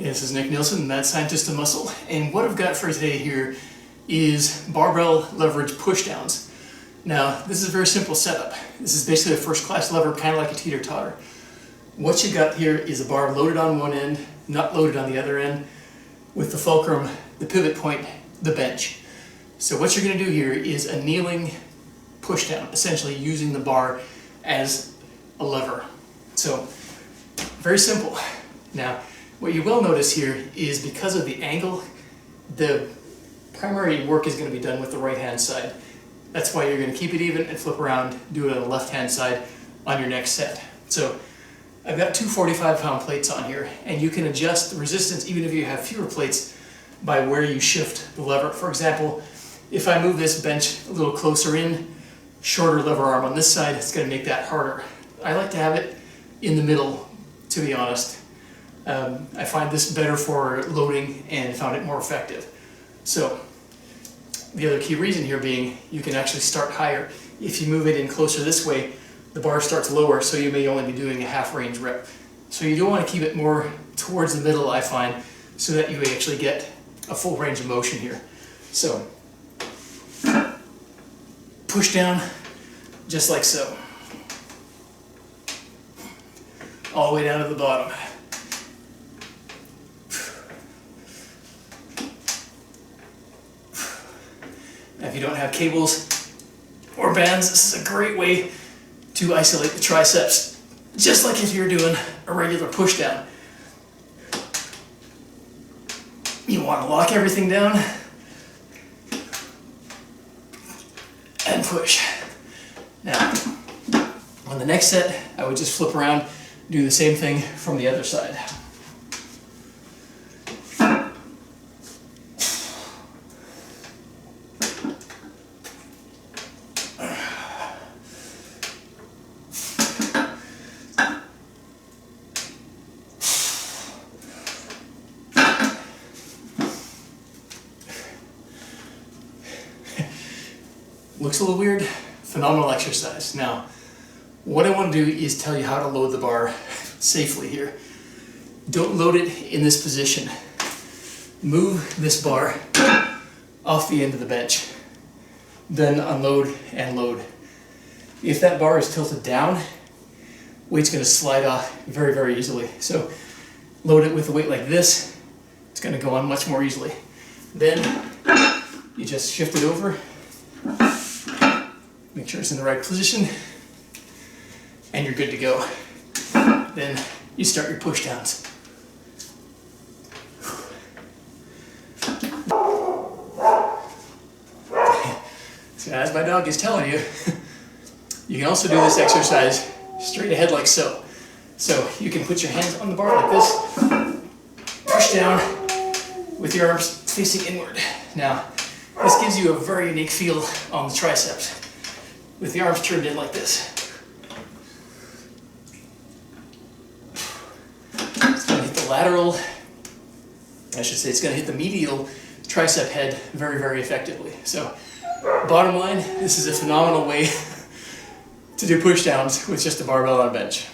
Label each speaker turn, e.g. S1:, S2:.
S1: This is Nick Nilsson, Mad Scientist of Muscle, and what I've got for today here is barbell leverage pushdowns. Now, this is a very simple setup. This is basically a first-class lever, kind of like a teeter-totter. What you got here is a bar loaded on one end, not loaded on the other end, with the fulcrum, the pivot point, the bench. So what you're going to do here is a kneeling pushdown, essentially using the bar as a lever. So, very simple. Now, what you will notice here is because of the angle, the primary work is going to be done with the right-hand side. That's why you're going to keep it even and flip around, do it on the left-hand side on your next set. So I've got two 45-pound plates on here, and you can adjust the resistance even if you have fewer plates by where you shift the lever. For example, if I move this bench a little closer in, shorter lever arm on this side, it's going to make that harder. I like to have it in the middle, to be honest. I find this better for loading and found it more effective. So the other key reason here being you can actually start higher. If you move it in closer this way, the bar starts lower, so you may only be doing a half range rep. So you do want to keep it more towards the middle, I find, so that you actually get a full range of motion here. So push down just like so, all the way down to the bottom. Now, if you don't have cables or bands, this is a great way to isolate the triceps, just like if you're doing a regular push down. You want to lock everything down and push. Now, on the next set, I would just flip around, do the same thing from the other side. Looks a little weird, phenomenal exercise. Now, what I want to do is tell you how to load the bar safely here. Don't load it in this position. Move this bar off the end of the bench. Then unload and load. If that bar is tilted down, weight's going to slide off very, very easily. So load it with a weight like this, it's going to go on much more easily. Then you just shift it over. Make sure it's in the right position, and you're good to go. Then you start your push downs. So as my dog is telling you, you can also do this exercise straight ahead like so. So you can put your hands on the bar like this, push down with your arms facing inward. Now, this gives you a very unique feel on the triceps, with the arms turned in like this. It's going to hit the lateral, it's going to hit the medial tricep head very, very effectively. So, bottom line, this is a phenomenal way to do pushdowns with just a barbell on a bench.